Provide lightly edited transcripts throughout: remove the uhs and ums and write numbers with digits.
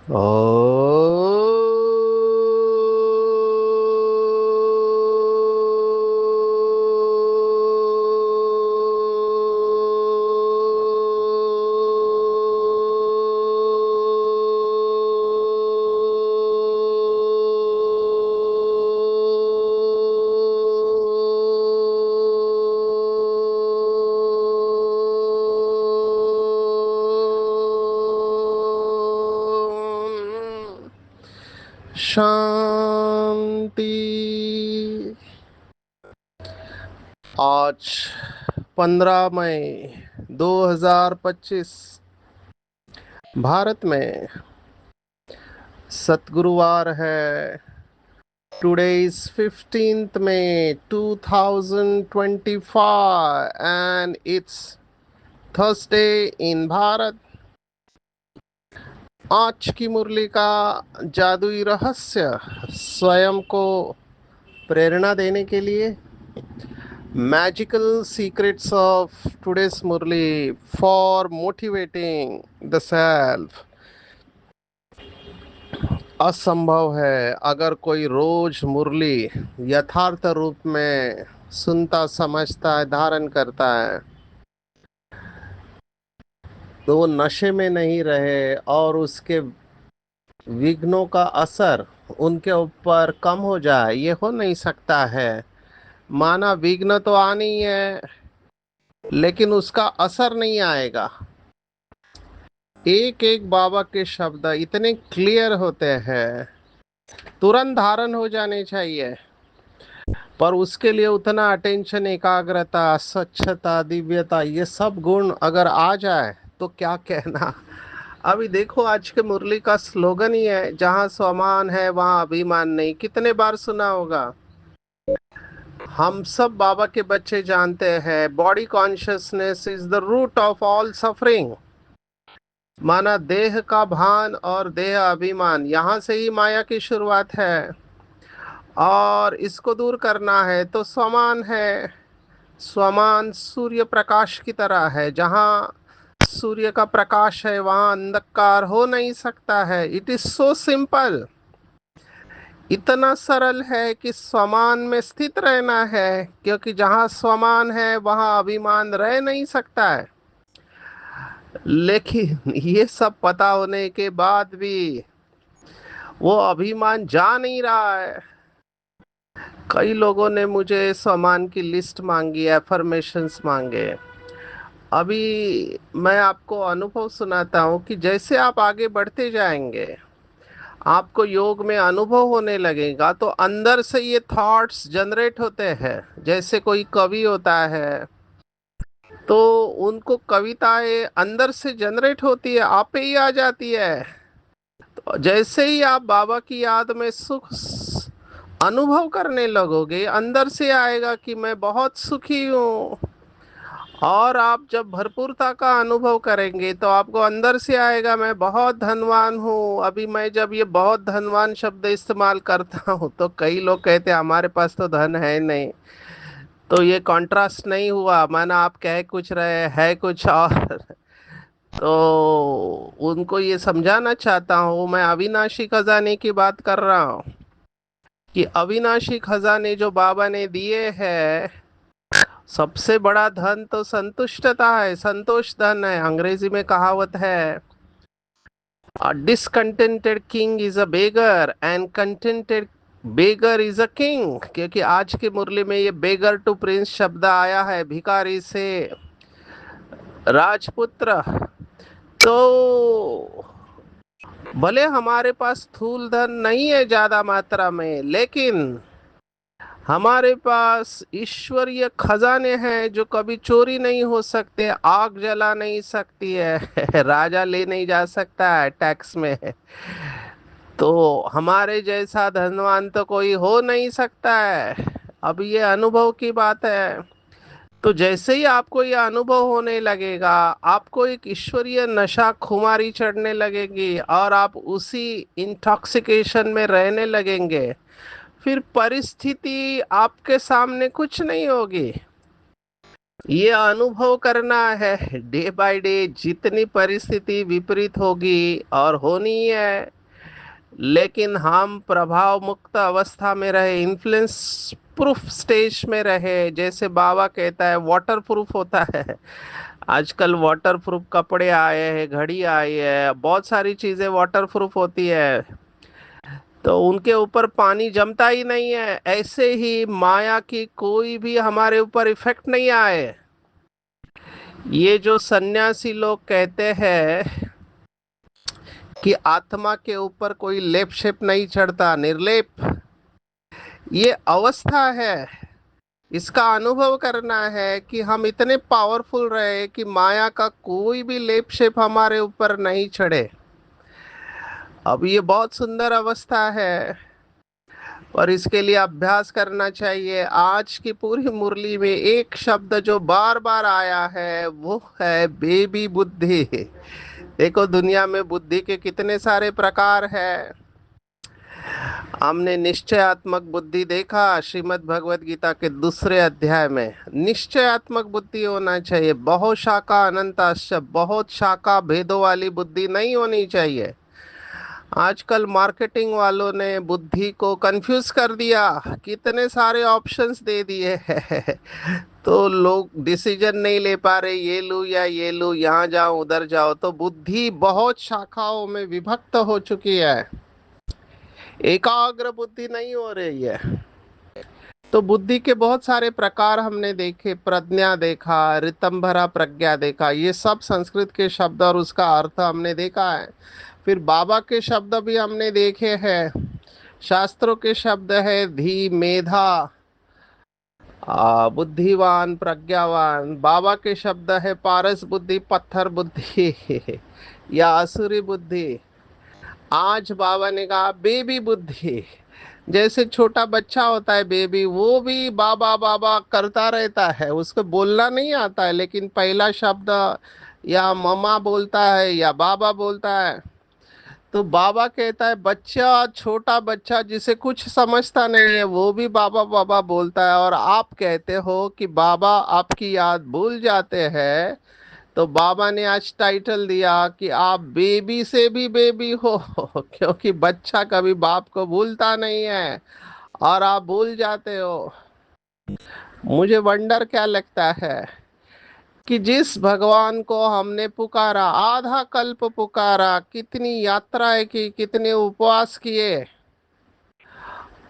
ओ शांति। आज 15 मई 2025 भारत में सतगुरुवार है। Today is 15th May 2025 and it's Thursday in Bharat. आज की मुरली का जादुई रहस्य स्वयं को प्रेरणा देने के लिए magical secrets of today's Murli for motivating the self. असंभव है अगर कोई रोज मुरली यथार्थ रूप में सुनता, समझता है, धारण करता है तो वो नशे में नहीं रहे और उसके विघ्नों का असर उनके ऊपर कम हो जाए। ये हो नहीं सकता है। माना विघ्न तो आनी है लेकिन उसका असर नहीं आएगा। एक एक बाबा के शब्द इतने क्लियर होते हैं, तुरंत धारण हो जाने चाहिए। पर उसके लिए उतना अटेंशन, एकाग्रता, स्वच्छता, दिव्यता, ये सब गुण अगर आ जाए तो क्या कहना। अभी देखो आज के मुरली का स्लोगन ही है, जहाँ स्वमान है वहाँ अभिमान नहीं। कितने बार सुना होगा। हम सब बाबा के बच्चे जानते हैं, body consciousness is the root of all suffering. माना देह का भान और देह अभिमान, यहाँ से ही माया की शुरुआत है और इसको दूर करना है तो स्वमान है। स्वमान सूर्य प्रकाश की तरह है। जहाँ सूर्य का प्रकाश है वहाँ अंधकार हो नहीं सकता है। It is so simple. इतना सरल है कि स्वमान में स्थित रहना है, क्योंकि जहाँ स्वमान है वहाँ अभिमान रह नहीं सकता है। लेकिन ये सब पता होने के बाद भी वो अभिमान जा नहीं रहा है। कई लोगों ने मुझे सम्मान की लिस्ट मांगी, एफर्मेशंस मांगे। अभी मैं आपको अनुभव सुनाता हूँ कि जैसे आप आगे बढ़ते जाएंगे, आपको योग में अनुभव होने लगेगा तो अंदर से ये थॉट्स जनरेट होते हैं। जैसे कोई कवि होता है तो उनको कविताएं अंदर से जनरेट होती है, आप पे ही आ जाती है। तो जैसे ही आप बाबा की याद में सुख अनुभव करने लगोगे, अंदर से आएगा कि मैं बहुत सुखी हूँ। और आप जब भरपूरता का अनुभव करेंगे तो आपको अंदर से आएगा मैं बहुत धनवान हूँ। अभी मैं जब ये बहुत धनवान शब्द इस्तेमाल करता हूँ तो कई लोग कहते हैं हमारे पास तो धन है नहीं। तो ये कॉन्ट्रास्ट नहीं हुआ, माना आप कह कुछ रहे है कुछ और। तो उनको ये समझाना चाहता हूँ, मैं अविनाशी खजाने की बात कर रहा हूँ कि अविनाशी खजाने जो बाबा ने दिए हैं, सबसे बड़ा धन तो संतुष्टता है, संतोष धन है। अंग्रेजी में कहावत है, discontented king is a beggar and contented beggar is a king. क्योंकि आज की मुरली में ये बेगर टू प्रिंस शब्द आया है, भिखारी से राजपुत्र। तो भले हमारे पास स्थूल धन नहीं है ज्यादा मात्रा में, लेकिन हमारे पास ईश्वरीय खजाने हैं जो कभी चोरी नहीं हो सकते, आग जला नहीं सकती है, राजा ले नहीं जा सकता है टैक्स में। तो हमारे जैसा धनवान तो कोई हो नहीं सकता है। अब ये अनुभव की बात है। तो जैसे ही आपको ये अनुभव होने लगेगा, आपको एक ईश्वरीय नशा, खुमारी चढ़ने लगेगी और आप उसी इंटॉक्सिकेशन में रहने लगेंगे। फिर परिस्थिति आपके सामने कुछ नहीं होगी। ये अनुभव करना है डे बाय डे। जितनी परिस्थिति विपरीत होगी और होनी है, लेकिन हम प्रभाव मुक्त अवस्था में रहे, इन्फ्लुएंस प्रूफ स्टेज में रहे। जैसे बाबा कहता है वाटर प्रूफ होता है। आजकल वाटर प्रूफ कपड़े आए हैं, घड़ी आई है, बहुत सारी चीजें वाटर प्रूफ होती है, तो उनके ऊपर पानी जमता ही नहीं है। ऐसे ही माया की कोई भी हमारे ऊपर इफेक्ट नहीं आए। ये जो सन्यासी लोग कहते हैं कि आत्मा के ऊपर कोई लेप शेप नहीं चढ़ता, निर्लेप, ये अवस्था है। इसका अनुभव करना है कि हम इतने पावरफुल रहे कि माया का कोई भी लेप शेप हमारे ऊपर नहीं चढ़े। अब ये बहुत सुंदर अवस्था है, और इसके लिए अभ्यास करना चाहिए। आज की पूरी मुरली में एक शब्द जो बार बार आया है वो है बेबी बुद्धि। देखो दुनिया में बुद्धि के कितने सारे प्रकार हैं। हमने निश्चयात्मक बुद्धि देखा श्रीमद् भगवत गीता के दूसरे अध्याय में। निश्चयात्मक बुद्धि होना चाहिए, बहुत शाखा अनंताश्च, बहुत शाखा भेदों वाली बुद्धि नहीं होनी चाहिए। आजकल मार्केटिंग वालों ने बुद्धि को कंफ्यूज कर दिया, कितने सारे ऑप्शंस दे दिए हैं। तो लोग डिसीजन नहीं ले पा रहे, ये लूं या ये लूं, यहाँ जाओ उधर जाओ, तो बुद्धि बहुत शाखाओं में विभक्त हो चुकी है, एकाग्र बुद्धि नहीं हो रही है। तो बुद्धि के बहुत सारे प्रकार हमने देखे, प्रज्ञा देखा, ऋतंभरा प्रज्ञा देखा, ये सब संस्कृत के शब्द और उसका अर्थ हमने देखा है। फिर बाबा के शब्द भी हमने देखे हैं। शास्त्रों के शब्द है धी, मेधा, बुद्धिवान, प्रज्ञावान। बाबा के शब्द है पारस बुद्धि, पत्थर बुद्धि या असुरी बुद्धि। आज बाबा ने कहा बेबी बुद्धि। जैसे छोटा बच्चा होता है बेबी, वो भी बाबा बाबा करता रहता है, उसको बोलना नहीं आता है, लेकिन पहला शब्द या मम्मा बोलता है या बाबा बोलता है। तो बाबा कहता है बच्चा, छोटा बच्चा जिसे कुछ समझता नहीं है, वो भी बाबा बाबा बोलता है। और आप कहते हो कि बाबा आपकी याद भूल जाते हैं। तो बाबा ने आज टाइटल दिया कि आप बेबी से भी बेबी हो क्योंकि बच्चा कभी बाप को भूलता नहीं है, और आप भूल जाते हो। मुझे वंडर क्या लगता है कि जिस भगवान को हमने पुकारा, आधा कल्प पुकारा, कितनी यात्राएं की, कितने उपवास किए,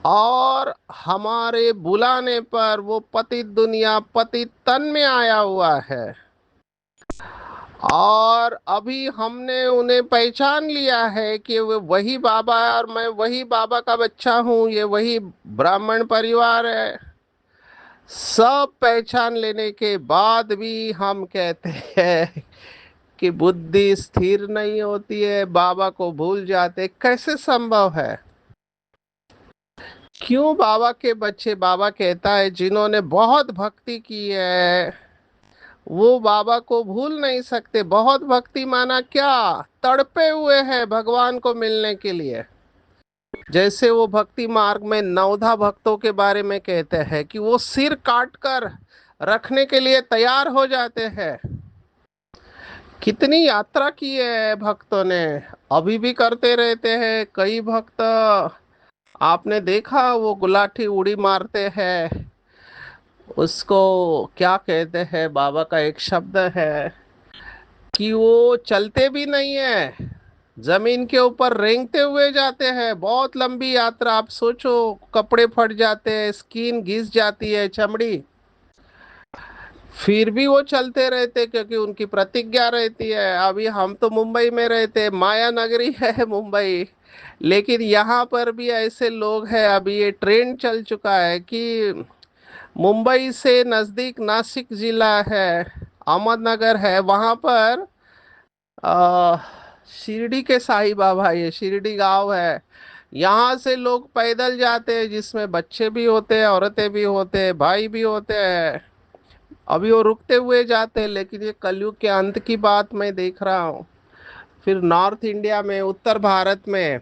और हमारे बुलाने पर वो पतित दुनिया पतित तन में आया हुआ है। और अभी हमने उन्हें पहचान लिया है कि वो वही बाबा है और मैं वही बाबा का बच्चा हूँ, ये वही ब्राह्मण परिवार है। सब पहचान लेने के बाद भी हम कहते हैं कि बुद्धि स्थिर नहीं होती है, बाबा को भूल जाते, कैसे संभव है? क्यों बाबा के बच्चे, बाबा कहता है जिन्होंने बहुत भक्ति की है वो बाबा को भूल नहीं सकते। बहुत भक्ति माना क्या, तड़पे हुए हैं भगवान को मिलने के लिए। जैसे वो भक्ति मार्ग में नवधा भक्तों के बारे में कहते हैं कि वो सिर काट कर रखने के लिए तैयार हो जाते हैं। कितनी यात्रा की है भक्तों ने, अभी भी करते रहते हैं कई भक्त। आपने देखा वो गुलाठी उड़ी मारते हैं, उसको क्या कहते हैं, बाबा का एक शब्द है कि वो चलते भी नहीं है, जमीन के ऊपर रेंगते हुए जाते हैं। बहुत लंबी यात्रा, आप सोचो, कपड़े फट जाते हैं, स्किन घिस जाती है, चमड़ी, फिर भी वो चलते रहते क्योंकि उनकी प्रतिज्ञा रहती है। अभी हम तो मुंबई में रहते, माया नगरी है मुंबई, लेकिन यहाँ पर भी ऐसे लोग हैं। अभी ये ट्रेंड चल चुका है कि मुंबई से नज़दीक नासिक जिला है, अहमदनगर है, वहाँ पर आ, शिरडी के साईं बाबा, ये शिरडी गांव है, यहाँ से लोग पैदल जाते हैं, जिसमें बच्चे भी होते हैं, औरतें भी होते हैं, भाई भी होते हैं। अभी वो रुकते हुए जाते हैं, लेकिन ये कलयुग के अंत की बात मैं देख रहा हूँ। फिर नॉर्थ इंडिया में, उत्तर भारत में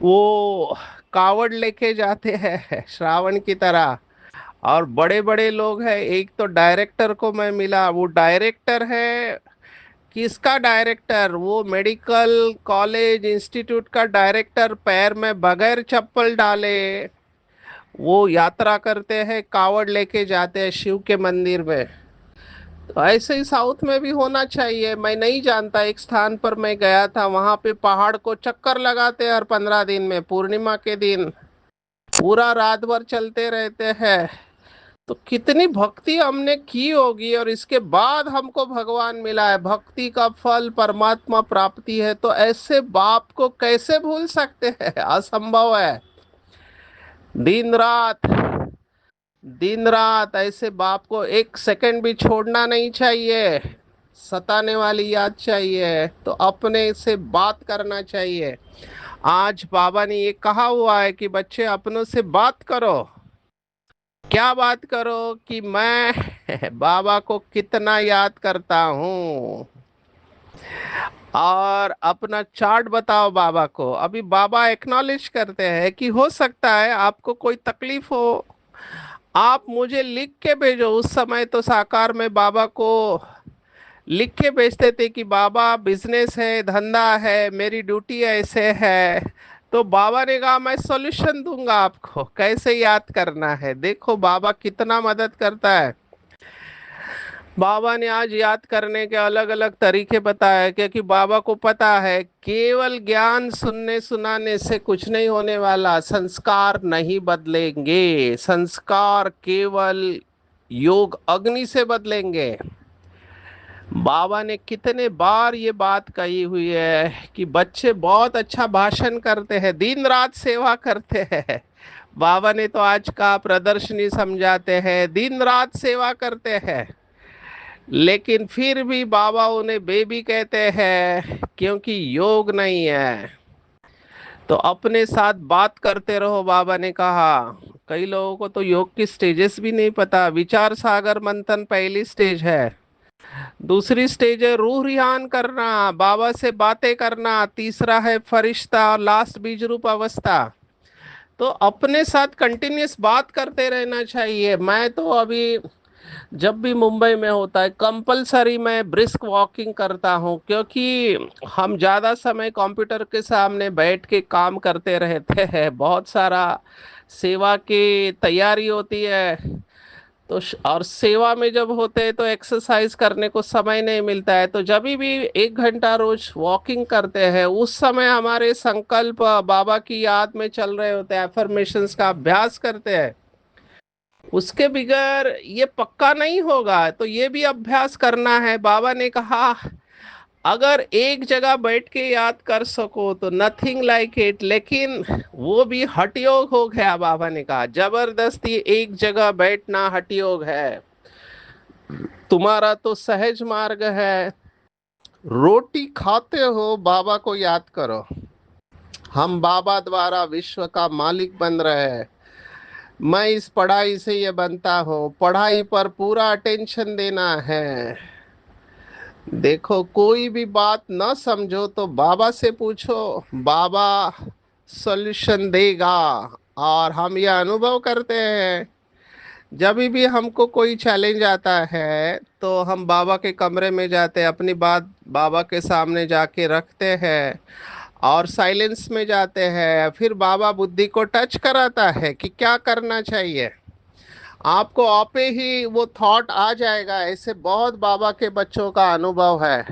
वो कावड़ लेके जाते हैं श्रावण की तरह, और बड़े बड़े लोग हैं। एक तो डायरेक्टर को मैं मिला, वो डायरेक्टर है किसका डायरेक्टर? वो मेडिकल कॉलेज इंस्टीट्यूट का डायरेक्टर पैर में बगैर चप्पल डाले वो यात्रा करते हैं, कावड़ लेके जाते हैं शिव के मंदिर में। तो ऐसे ही साउथ में भी होना चाहिए। मैं नहीं जानता, एक स्थान पर मैं गया था, वहां पे पहाड़ को चक्कर लगाते हैं हर 15 दिन में, पूर्णिमा के दिन पूरा रात भर चलते रहते हैं। तो कितनी भक्ति हमने की होगी, और इसके बाद हमको भगवान मिला है, भक्ति का फल परमात्मा प्राप्ति है। तो ऐसे बाप को कैसे भूल सकते हैं? असंभव है। दिन रात, दिन रात ऐसे बाप को एक सेकंड भी छोड़ना नहीं चाहिए। सताने वाली याद चाहिए तो अपने से बात करना चाहिए। आज बाबा ने ये कहा हुआ है कि बच्चे अपनों से बात करो। क्या बात करो? कि मैं बाबा को कितना याद करता हूँ, और अपना चार्ट बताओ बाबा को। अभी बाबा एक्नॉलेज करते हैं कि हो सकता है आपको कोई तकलीफ हो, आप मुझे लिख के भेजो। उस समय तो साकार में बाबा को लिख के भेजते थे कि बाबा बिजनेस है, धंधा है, मेरी ड्यूटी ऐसे है। तो बाबा ने कहा मैं सॉल्यूशन दूंगा आपको, कैसे याद करना है। देखो बाबा कितना मदद करता है। बाबा ने आज याद करने के अलग अलग तरीके बताए, क्योंकि बाबा को पता है केवल ज्ञान सुनने सुनाने से कुछ नहीं होने वाला, संस्कार नहीं बदलेंगे। संस्कार केवल योग अग्नि से बदलेंगे। बाबा ने कितने बार ये बात कही हुई है कि बच्चे बहुत अच्छा भाषण करते हैं, दिन रात सेवा करते हैं। बाबा ने तो आज का प्रदर्शनी समझाते हैं, दिन रात सेवा करते हैं, लेकिन फिर भी बाबा उन्हें बेबी कहते हैं क्योंकि योग नहीं है। तो अपने साथ बात करते रहो, बाबा ने कहा। कई लोगों को तो योग की स्टेजेस भी नहीं पता। विचार सागर मंथन पहली स्टेज है, दूसरी स्टेज है रूह रिहान करना, बाबा से बातें करना, तीसरा है फरिश्ता, और लास्ट बीज रूप अवस्था। तो अपने साथ कंटिन्यूस बात करते रहना चाहिए। मैं तो अभी जब भी मुंबई में होता है कंपलसरी मैं ब्रिस्क वॉकिंग करता हूँ, क्योंकि हम ज़्यादा समय कंप्यूटर के सामने बैठ के काम करते रहते हैं, बहुत सारा सेवा की तैयारी होती है। तो और सेवा में जब होते हैं तो एक्सरसाइज करने को समय नहीं मिलता है। तो जब भी 1 घंटा रोज वॉकिंग करते हैं, उस समय हमारे संकल्प बाबा की याद में चल रहे होते हैं, एफर्मेशंस का अभ्यास करते हैं। उसके बगैर ये पक्का नहीं होगा, तो ये भी अभ्यास करना है। बाबा ने कहा अगर एक जगह बैठ के याद कर सको तो नथिंग लाइक इट, लेकिन वो भी हठ योग हो गया। बाबा ने कहा जबरदस्ती एक जगह बैठना हठ योग है, तुम्हारा तो सहज मार्ग है। रोटी खाते हो बाबा को याद करो। हम बाबा द्वारा विश्व का मालिक बन रहे हैं। मैं इस पढ़ाई से ये बनता हूँ, पढ़ाई पर पूरा अटेंशन देना है। देखो कोई भी बात न समझो तो बाबा से पूछो, बाबा सॉल्यूशन देगा। और हम यह अनुभव करते हैं, जब भी हमको कोई चैलेंज आता है तो हम बाबा के कमरे में जाते हैं, अपनी बात बाबा के सामने जाके रखते हैं, और साइलेंस में जाते हैं। फिर बाबा बुद्धि को टच कराता है कि क्या करना चाहिए। आपको आपे ही वो थॉट आ जाएगा। ऐसे बहुत बाबा के बच्चों का अनुभव है,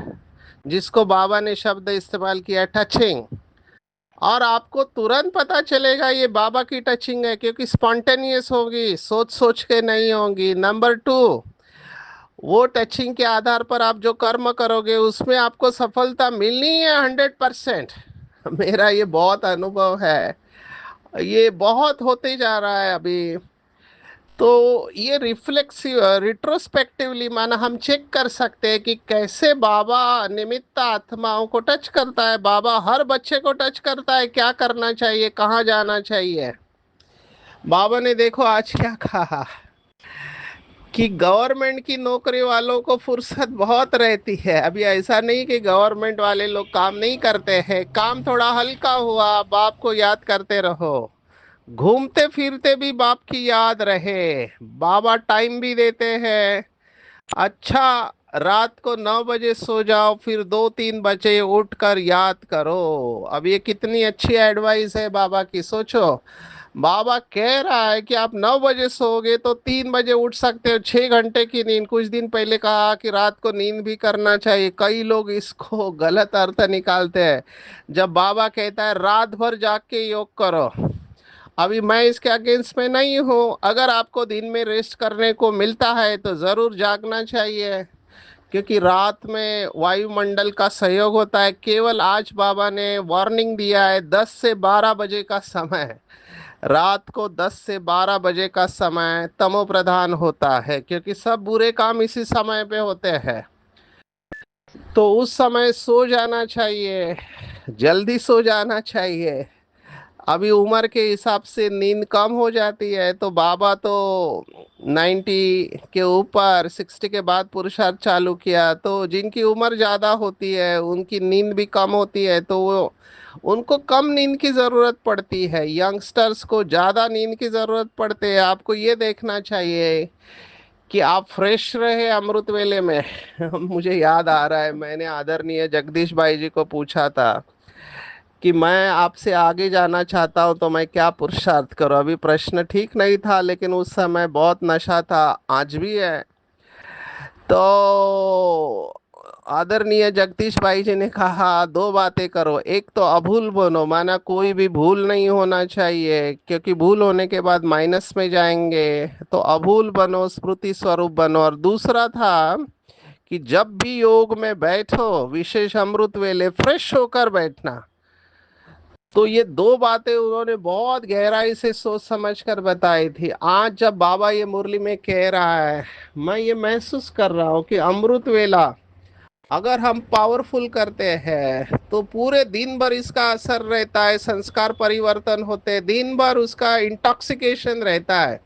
जिसको बाबा ने शब्द इस्तेमाल किया टचिंग, और आपको तुरंत पता चलेगा ये बाबा की टचिंग है, क्योंकि स्पॉन्टेनियस होगी, सोच सोच के नहीं होगी। नंबर 2, वो टचिंग के आधार पर आप जो कर्म करोगे उसमें आपको सफलता मिलनी है 100%। मेरा ये बहुत अनुभव है, ये बहुत होते जा रहा है अभी। तो ये रिफ्लेक्सिव रिट्रोस्पेक्टिवली माना हम चेक कर सकते हैं कि कैसे बाबा निमित्त आत्माओं को टच करता है। बाबा हर बच्चे को टच करता है, क्या करना चाहिए, कहाँ जाना चाहिए। बाबा ने देखो आज क्या कहा कि गवर्नमेंट की नौकरी वालों को फुर्सत बहुत रहती है। अभी ऐसा नहीं कि गवर्नमेंट वाले लोग काम नहीं करते हैं, काम थोड़ा हल्का हुआ, बाप को याद करते रहो, घूमते फिरते भी बाप की याद रहे। बाबा टाइम भी देते हैं, अच्छा रात को 9 बजे सो जाओ, फिर 2-3 बजे उठकर याद करो। अब ये कितनी अच्छी एडवाइस है बाबा की, सोचो। बाबा कह रहा है कि आप 9 बजे सोओगे तो 3 बजे उठ सकते हो, 6 घंटे की नींद। कुछ दिन पहले कहा कि रात को नींद भी करना चाहिए, कई लोग इसको गलत अर्थ निकालते हैं। जब बाबा कहता है रात भर जाग के योग करो, अभी मैं इसके अगेंस्ट में नहीं हूँ। अगर आपको दिन में रेस्ट करने को मिलता है तो ज़रूर जागना चाहिए, क्योंकि रात में वायुमंडल का सहयोग होता है। केवल आज बाबा ने वार्निंग दिया है 10 से 12 बजे का समय, रात को 10 से 12 बजे का समय तमो प्रधान होता है, क्योंकि सब बुरे काम इसी समय पे होते हैं। तो उस समय सो जाना चाहिए, जल्दी सो जाना चाहिए। अभी उम्र के हिसाब से नींद कम हो जाती है, तो बाबा तो 90 के ऊपर, 60 के बाद पुरुषार्थ चालू किया। तो जिनकी उम्र ज़्यादा होती है उनकी नींद भी कम होती है, तो वो उनको कम नींद की ज़रूरत पड़ती है। यंगस्टर्स को ज़्यादा नींद की ज़रूरत पड़ती है। आपको ये देखना चाहिए कि आप फ्रेश रहे अमृत वेले में। मुझे याद आ रहा है, मैंने आदरणीय जगदीश भाई जी को पूछा था कि मैं आपसे आगे जाना चाहता हूं तो मैं क्या पुरुषार्थ करूं। अभी प्रश्न ठीक नहीं था, लेकिन उस समय बहुत नशा था, आज भी है। तो आदरणीय जगदीश भाई जी ने कहा दो बातें करो। एक तो अभूल बनो, माना कोई भी भूल नहीं होना चाहिए, क्योंकि भूल होने के बाद माइनस में जाएंगे। तो अभूल बनो, स्मृति स्वरूप बनो। और दूसरा था कि जब भी योग में बैठो, विशेष अमृत वेले, फ्रेश होकर बैठना। तो ये दो बातें उन्होंने बहुत गहराई से सोच समझ कर बताई थी। आज जब बाबा ये मुरली में कह रहा है, मैं ये महसूस कर रहा हूँ कि अमृत वेला अगर हम पावरफुल करते हैं तो पूरे दिन भर इसका असर रहता है, संस्कार परिवर्तन होते हैं, दिन भर उसका इंटॉक्सिकेशन रहता है।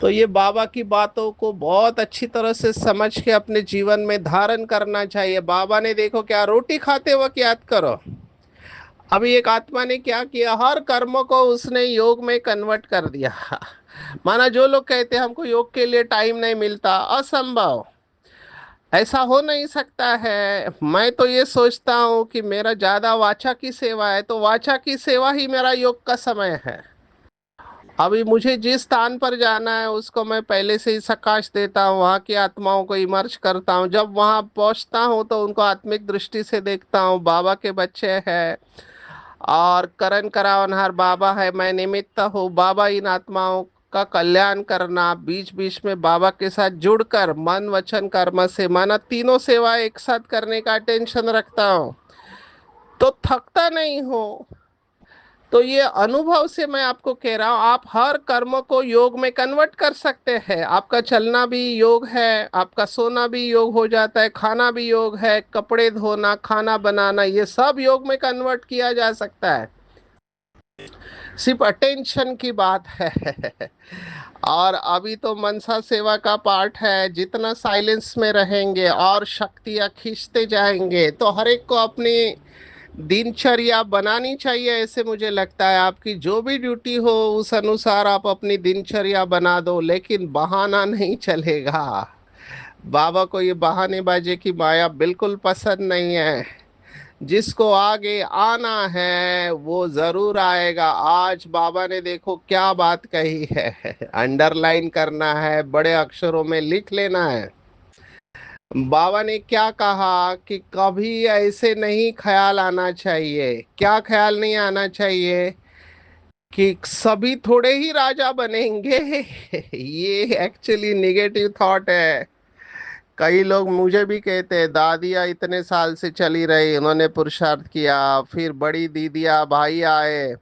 तो ये बाबा की बातों को बहुत अच्छी तरह से समझ के अपने जीवन में धारण करना चाहिए। बाबा ने देखो क्या, रोटी खाते वक्त याद करो। अभी एक आत्मा ने क्या किया, हर कर्म को उसने योग में कन्वर्ट कर दिया। माना जो लोग कहते हैं हमको योग के लिए टाइम नहीं मिलता, असंभव, ऐसा हो नहीं सकता है। मैं तो ये सोचता हूँ कि मेरा ज्यादा वाचा की सेवा है, तो वाचा की सेवा ही मेरा योग का समय है। अभी मुझे जिस स्थान पर जाना है उसको मैं पहले से ही सकाश देता हूँ, वहाँ की आत्माओं को इमर्ज करता हूँ। जब वहाँ पहुँचता हूँ तो उनको आत्मिक दृष्टि से देखता हूँ, बाबा के बच्चे हैं और करण करावनहार बाबा है, मैं निमित्त हूँ। बाबा इन आत्माओं का कल्याण करना, बीच बीच में बाबा के साथ जुड़कर मन वचन कर्म से, माना तीनों सेवा एक साथ करने का टेंशन रखता हूँ, तो थकता नहीं हूँ। तो ये अनुभव से मैं आपको कह रहा हूँ, आप हर कर्म को योग में कन्वर्ट कर सकते हैं। आपका चलना भी योग है, आपका सोना भी योग हो जाता है, खाना भी योग है, कपड़े धोना, खाना बनाना, ये सब योग में कन्वर्ट किया जा सकता है। सिर्फ अटेंशन की बात है। और अभी तो मनसा सेवा का पार्ट है, जितना साइलेंस में रहेंगे और शक्तियाँ खींचते जाएंगे, तो हर एक को अपनी दिनचर्या बनानी चाहिए। ऐसे मुझे लगता है आपकी जो भी ड्यूटी हो उस अनुसार आप अपनी दिनचर्या बना दो, लेकिन बहाना नहीं चलेगा। बाबा को ये बहानेबाजी की माया बिल्कुल पसंद नहीं है। जिसको आगे आना है वो जरूर आएगा। आज बाबा ने देखो क्या बात कही है, अंडरलाइन करना है, बड़े अक्षरों में लिख लेना है। बाबा ने क्या कहा कि कभी ऐसे नहीं ख्याल आना चाहिए। क्या ख्याल नहीं आना चाहिए? कि सभी थोड़े ही राजा बनेंगे। ये एक्चुअली निगेटिव थॉट है। कई लोग मुझे भी कहते हैं, दादियाँ इतने साल से चली रही, उन्होंने पुरुषार्थ किया, फिर बड़ी दीदियाँ भाई आए,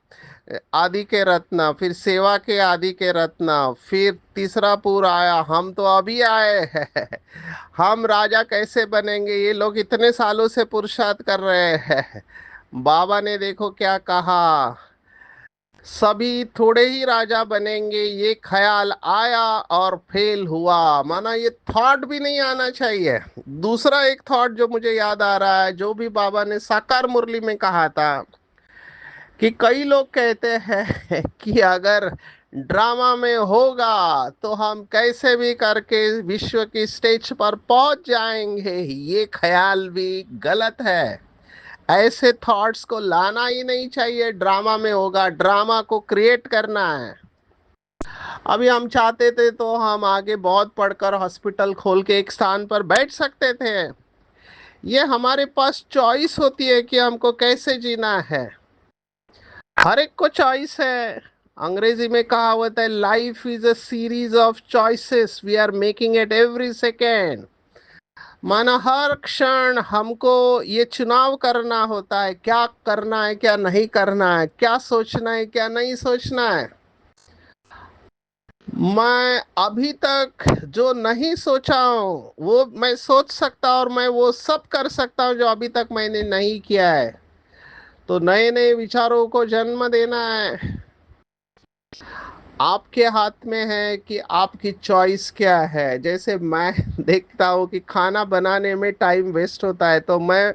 आदि के रत्न, फिर सेवा के आदि के रत्न, फिर तीसरा पुर आया, हम तो अभी आए हैं। हम राजा कैसे बनेंगे, ये लोग इतने सालों से पुरुषार्थ कर रहे हैं। बाबा ने देखो क्या कहा, सभी थोड़े ही राजा बनेंगे, ये ख्याल आया और फेल हुआ। माना ये थॉट भी नहीं आना चाहिए। दूसरा एक थॉट जो मुझे याद आ रहा है, जो भी बाबा ने साकार मुरली में कहा था, कि कई लोग कहते हैं कि अगर ड्रामा में होगा तो हम कैसे भी करके विश्व की स्टेज पर पहुंच जाएंगे, ये ख्याल भी गलत है। ऐसे थॉट्स को लाना ही नहीं चाहिए। ड्रामा में होगा, ड्रामा को क्रिएट करना है। अभी हम चाहते थे तो हम आगे बहुत पढ़कर हॉस्पिटल खोल के एक स्थान पर बैठ सकते थे। ये हमारे पास चॉइस होती है कि हमको कैसे जीना है। हर एक को चॉइस है। अंग्रेजी में कहावत है, life is a series of choices we are making at every second. माना हर क्षण हमको ये चुनाव करना होता है, क्या करना है क्या नहीं करना है, क्या सोचना है क्या नहीं सोचना है। मैं अभी तक जो नहीं सोचा हूँ वो मैं सोच सकता और मैं वो सब कर सकता हूँ जो अभी तक मैंने नहीं किया है। तो नए नए विचारों को जन्म देना है। आपके हाथ में है कि आपकी चॉइस क्या है। जैसे मैं देखता हूँ कि खाना बनाने में टाइम वेस्ट होता है तो मैं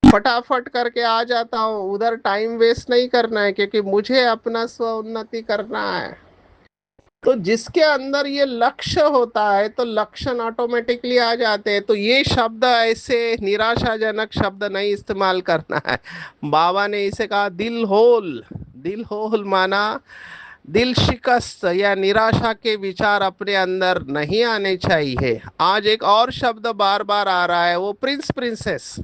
फटाफट करके आ जाता हूँ, उधर टाइम वेस्ट नहीं करना है क्योंकि मुझे अपना स्व उन्नति करना है। तो जिसके अंदर ये लक्ष्य होता है तो लक्षण ऑटोमेटिकली आ जाते हैं। तो ये शब्द ऐसे निराशाजनक शब्द नहीं इस्तेमाल करना है। बाबा ने इसे कहा दिल होल। दिल होल माना दिल शिकस्त या निराशा के विचार अपने अंदर नहीं आने चाहिए। आज एक और शब्द बार बार आ रहा है, वो प्रिंस प्रिंसेस।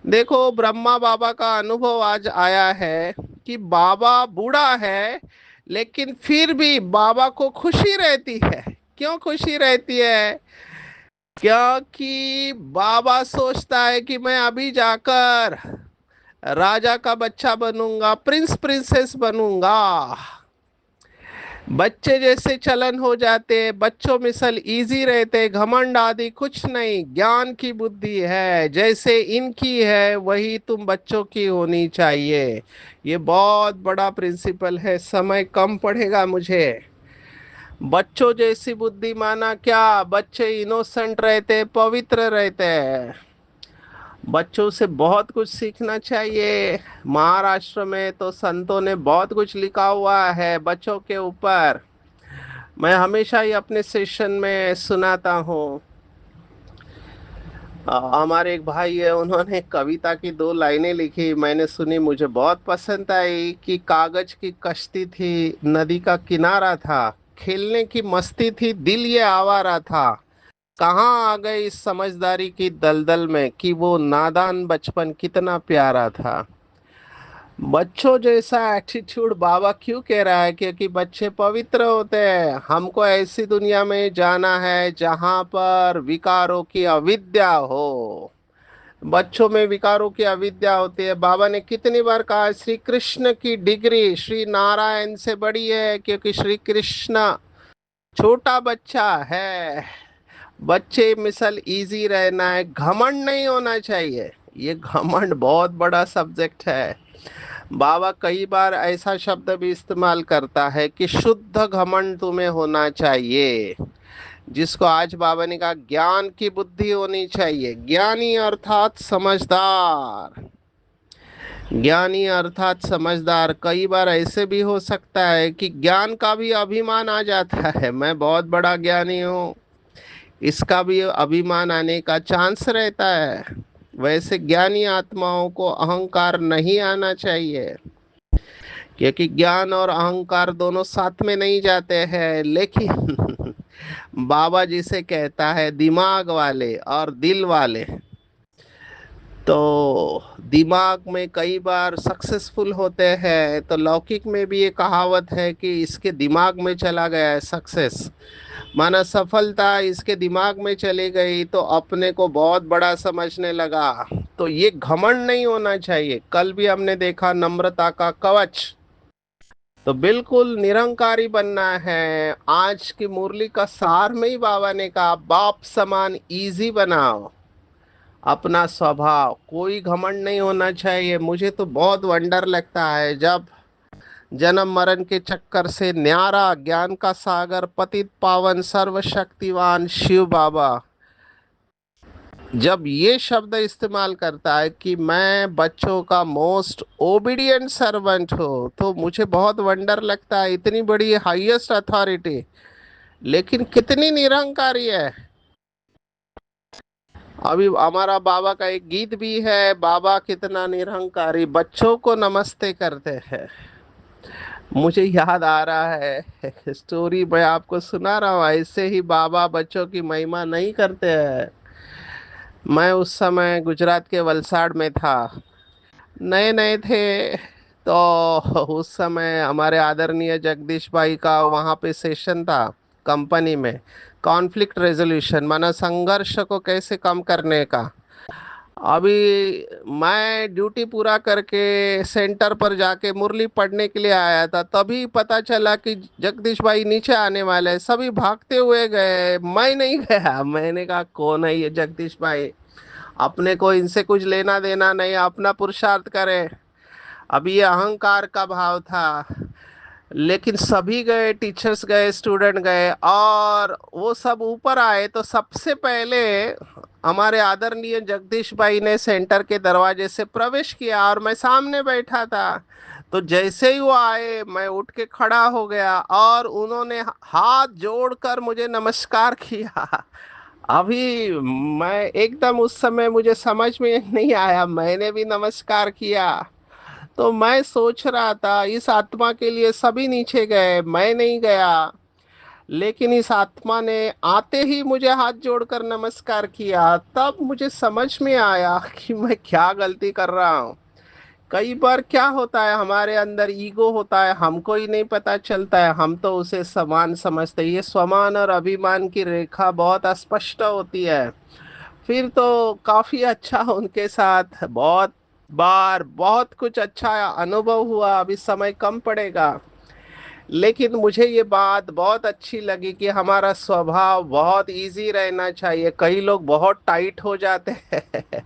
देखो ब्रह्मा बाबा का अनुभव आज आया है कि बाबा बूढ़ा है लेकिन फिर भी बाबा को खुशी रहती है। क्यों खुशी रहती है? क्योंकि बाबा सोचता है कि मैं अभी जाकर राजा का बच्चा बनूंगा, प्रिंस प्रिंसेस बनूंगा। बच्चे जैसे चलन हो जाते, बच्चों मिसल इजी रहते, घमंड आदि कुछ नहीं। ज्ञान की बुद्धि है, जैसे इनकी है वही तुम बच्चों की होनी चाहिए। ये बहुत बड़ा प्रिंसिपल है। समय कम पड़ेगा मुझे। बच्चों जैसी बुद्धि माना क्या? बच्चे इनोसेंट रहते, पवित्र रहते हैं। बच्चों से बहुत कुछ सीखना चाहिए। महाराष्ट्र में तो संतों ने बहुत कुछ लिखा हुआ है बच्चों के ऊपर। मैं हमेशा ही अपने सेशन में सुनाता हूँ। हमारे एक भाई है, उन्होंने कविता की दो लाइनें लिखी, मैंने सुनी, मुझे बहुत पसंद आई कि कागज की कश्ती थी, नदी का किनारा था, खेलने की मस्ती थी, दिल ये आवारा था, कहाँ आ गए इस समझदारी की दलदल में, कि वो नादान बचपन कितना प्यारा था। बच्चों जैसा एटीट्यूड बाबा क्यों कह रहा है? क्योंकि बच्चे पवित्र होते हैं। हमको ऐसी दुनिया में जाना है जहां पर विकारों की अविद्या हो। बच्चों में विकारों की अविद्या होती है। बाबा ने कितनी बार कहा श्री कृष्ण की डिग्री श्री नारायण से बड़ी है, क्योंकि श्री कृष्ण छोटा बच्चा है। बच्चे मिसल इजी रहना है, घमंड नहीं होना चाहिए। ये घमंड बहुत बड़ा सब्जेक्ट है। बाबा कई बार ऐसा शब्द भी इस्तेमाल करता है कि शुद्ध घमंड तुम्हें होना चाहिए। जिसको आज बाबा ने कहा ज्ञान की बुद्धि होनी चाहिए। ज्ञानी अर्थात समझदार। ज्ञानी अर्थात समझदार। कई बार ऐसे भी हो सकता है कि ज्ञान का भी अभिमान आ जाता है, मैं बहुत बड़ा ज्ञानी हूँ, इसका भी अभिमान आने का चांस रहता है। वैसे ज्ञानी आत्माओं को अहंकार नहीं आना चाहिए, क्योंकि ज्ञान और अहंकार दोनों साथ में नहीं जाते हैं। लेकिन बाबा जिसे कहता है दिमाग वाले और दिल वाले, तो दिमाग में कई बार सक्सेसफुल होते हैं तो लौकिक में भी ये कहावत है कि इसके दिमाग में चला गया है सक्सेस, माना सफलता इसके दिमाग में चली गई तो अपने को बहुत बड़ा समझने लगा। तो ये घमंड नहीं होना चाहिए। कल भी हमने देखा नम्रता का कवच। तो बिल्कुल निरंकारी बनना है। आज की मुरली का सार में ही बाबा ने कहा बाप समान इजी बनाओ अपना स्वभाव, कोई घमंड नहीं होना चाहिए। मुझे तो बहुत वंडर लगता है जब जन्म मरण के चक्कर से न्यारा ज्ञान का सागर पतित पावन सर्वशक्तिवान शिव बाबा जब ये शब्द इस्तेमाल करता है कि मैं बच्चों का मोस्ट ओबीडियंट सर्वेंट हूँ, तो मुझे बहुत वंडर लगता है, इतनी बड़ी हाईएस्ट अथॉरिटी लेकिन कितनी निरहंकारी है। अभी हमारा बाबा का एक गीत भी है, बाबा कितना निरहंकारी बच्चों को नमस्ते करते हैं। मुझे याद आ रहा है स्टोरी मैं आपको सुना रहा हूँ, ऐसे ही बाबा बच्चों की महिमा नहीं करते हैं। मैं उस समय गुजरात के वलसाड़ में था, नए नए थे। तो उस समय हमारे आदरणीय जगदीश भाई का वहाँ पे सेशन था कंपनी में, कॉन्फ्लिक्ट रेजोल्यूशन माना संघर्ष को कैसे कम करने का। अभी मैं ड्यूटी पूरा करके सेंटर पर जाके मुरली पढ़ने के लिए आया था, तभी पता चला कि जगदीश भाई नीचे आने वाले हैं। सभी भागते हुए गए, मैं नहीं गया। मैंने कहा कौन है ये जगदीश भाई, अपने को इनसे कुछ लेना देना नहीं, अपना पुरुषार्थ करें। अभी ये अहंकार का भाव था। लेकिन सभी गए, टीचर्स गए, स्टूडेंट गए, और वो सब ऊपर आए तो सबसे पहले हमारे आदरणीय जगदीश भाई ने सेंटर के दरवाजे से प्रवेश किया और मैं सामने बैठा था। तो जैसे ही वो आए मैं उठ के खड़ा हो गया और उन्होंने हाथ जोड़कर मुझे नमस्कार किया। अभी मैं एकदम उस समय मुझे समझ में नहीं आया, मैंने भी नमस्कार किया। तो मैं सोच रहा था इस आत्मा के लिए सभी नीचे गए, मैं नहीं गया। लेकिन इस आत्मा ने आते ही मुझे हाथ जोड़कर नमस्कार किया। तब मुझे समझ में आया कि मैं क्या गलती कर रहा हूँ। कई बार क्या होता है, हमारे अंदर ईगो होता है, हमको ही नहीं पता चलता है, हम तो उसे समान समझते हैं। ये स्वमान और अभिमान की रेखा बहुत अस्पष्ट होती है। फिर तो काफी अच्छा उनके साथ बहुत बार बहुत कुछ अच्छा अनुभव हुआ। अभी समय कम पड़ेगा, लेकिन मुझे ये बात बहुत अच्छी लगी कि हमारा स्वभाव बहुत इजी रहना चाहिए। कई लोग बहुत टाइट हो जाते हैं।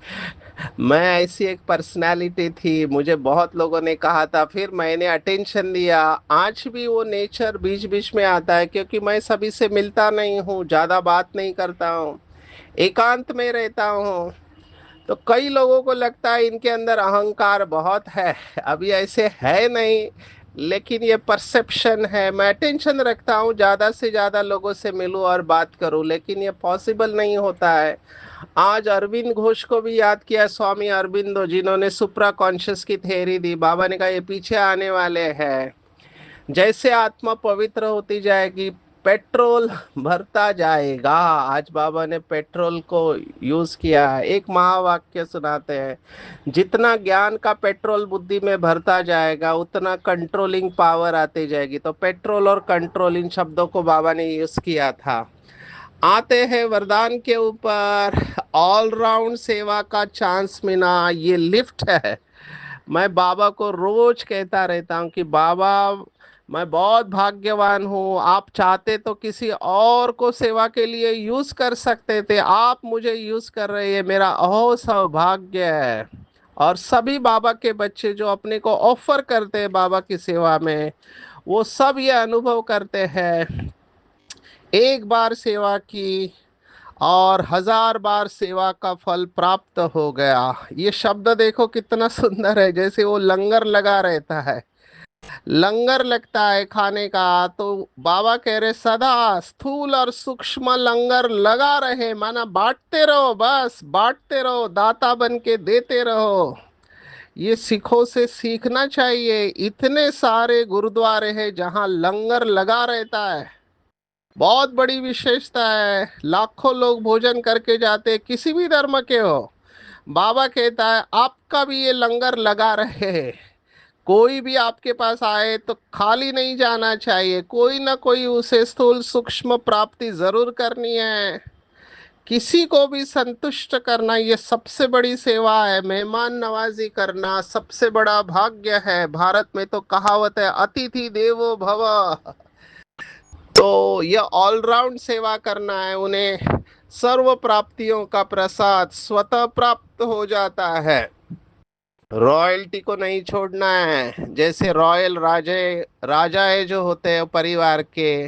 मैं ऐसी एक पर्सनालिटी थी, मुझे बहुत लोगों ने कहा था, फिर मैंने अटेंशन दिया। आज भी वो नेचर बीच बीच में आता है, क्योंकि मैं सभी से मिलता नहीं हूँ, ज़्यादा बात नहीं करता हूँ, एकांत में रहता हूँ। तो कई लोगों को लगता है इनके अंदर अहंकार बहुत है, अभी ऐसे है नहीं, लेकिन ये परसेप्शन है। मैं टेंशन रखता हूँ ज़्यादा से ज़्यादा लोगों से मिलूं और बात करूं, लेकिन ये पॉसिबल नहीं होता है। आज अरविंद घोष को भी याद किया, स्वामी अरविंदो, जिन्होंने सुप्रा कॉन्शियस की थ्योरी दी। बाबा ने कहा ये पीछे आने वाले हैं। जैसे आत्मा पवित्र होती जाएगी, पेट्रोल भरता जाएगा। आज बाबा ने पेट्रोल को यूज किया है। एक महावाक्य सुनाते हैं, जितना ज्ञान का पेट्रोल बुद्धि में भरता जाएगा उतना कंट्रोलिंग पावर आती जाएगी। तो पेट्रोल और कंट्रोलिंग शब्दों को बाबा ने यूज किया था। आते हैं वरदान के ऊपर, ऑलराउंड सेवा का चांस मिला, ये लिफ्ट है। मैं बाबा को रोज कहता रहता हूँ कि बाबा मैं बहुत भाग्यवान हूँ, आप चाहते तो किसी और को सेवा के लिए यूज कर सकते थे, आप मुझे यूज कर रहे हैं, मेरा अहो सौभाग्य है। और सभी बाबा के बच्चे जो अपने को ऑफर करते हैं बाबा की सेवा में, वो सब ये अनुभव करते हैं, एक बार सेवा की और हजार बार सेवा का फल प्राप्त हो गया। ये शब्द देखो कितना सुंदर है, जैसे वो लंगर लगा रहता है, लंगर लगता है खाने का। तो बाबा कह रहे सदा स्थूल और सूक्ष्म लंगर लगा रहे, माना बांटते रहो, बस बांटते रहो, दाता बन के देते रहो। ये सिखों से सीखना चाहिए। इतने सारे गुरुद्वारे हैं जहाँ लंगर लगा रहता है, बहुत बड़ी विशेषता है। लाखों लोग भोजन करके जाते, किसी भी धर्म के हो। बाबा कहता है आपका भी ये लंगर लगा रहे, कोई भी आपके पास आए तो खाली नहीं जाना चाहिए, कोई ना कोई उसे स्थूल सूक्ष्म प्राप्ति जरूर करनी है। किसी को भी संतुष्ट करना ये सबसे बड़ी सेवा है। मेहमान नवाजी करना सबसे बड़ा भाग्य है। भारत में तो कहावत है अतिथि देवो भव। तो यह ऑलराउंड सेवा करना है, उन्हें सर्व प्राप्तियों का प्रसाद स्वतः प्राप्त हो जाता है। रॉयल्टी को नहीं छोड़ना है। जैसे रॉयल राजे राजा है जो होते हैं परिवार के,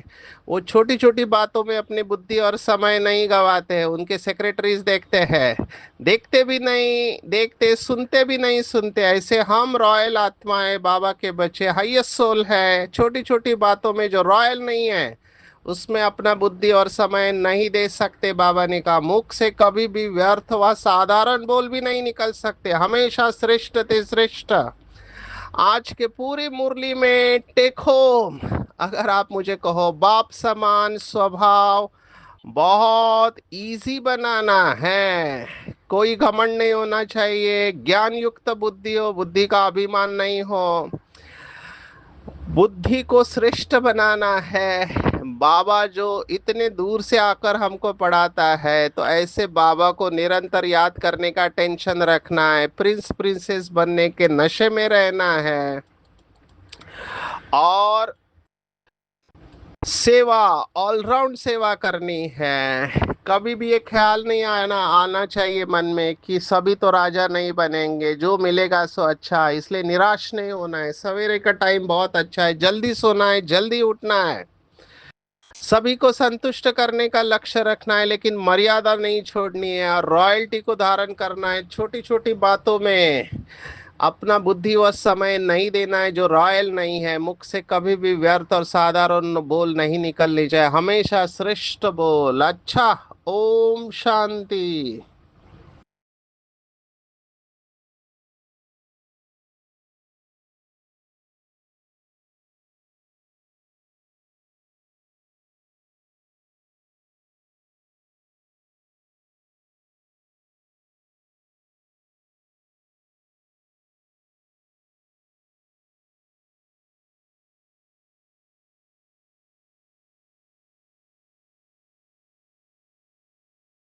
वो छोटी छोटी बातों में अपनी बुद्धि और समय नहीं गवाते हैं। उनके सेक्रेटरीज देखते हैं, देखते भी नहीं देखते, सुनते भी नहीं सुनते। ऐसे हम रॉयल आत्माएं, बाबा के बच्चे, हाईएस्ट सोल है, छोटी छोटी बातों में जो रॉयल नहीं है उसमें अपना बुद्धि और समय नहीं दे सकते। बाबा ने कहा मुख से कभी भी व्यर्थ व साधारण बोल भी नहीं निकल सकते, हमेशा श्रेष्ठ ते श्रेष्ठ। आज के पूरी मुरली में टेक होम, अगर आप मुझे कहो बाप समान स्वभाव बहुत इजी बनाना है। कोई घमंड नहीं होना चाहिए, ज्ञान युक्त बुद्धि हो, बुद्धि का अभिमान नहीं हो, बुद्धि को श्रेष्ठ बनाना है। बाबा जो इतने दूर से आकर हमको पढ़ाता है, तो ऐसे बाबा को निरंतर याद करने का टेंशन रखना है, प्रिंस प्रिंसेस बनने के नशे में रहना है, और सेवा, ऑलराउंड सेवा करनी है। कभी भी ये ख्याल नहीं आना चाहिए मन में कि सभी तो राजा नहीं बनेंगे, जो मिलेगा सो अच्छा है। इसलिए निराश नहीं होना है। सवेरे का टाइम बहुत अच्छा है, जल्दी सोना है, जल्दी उठना है, सभी को संतुष्ट करने का लक्ष्य रखना है, लेकिन मर्यादा नहीं छोड़नी है, और रॉयल्टी को धारण करना है। छोटी छोटी बातों में अपना बुद्धि व समय नहीं देना है। जो रॉयल नहीं है, मुख से कभी भी व्यर्थ और साधारण बोल नहीं निकलनी चाहिए, हमेशा श्रेष्ठ बोल। अच्छा, ओम शांति।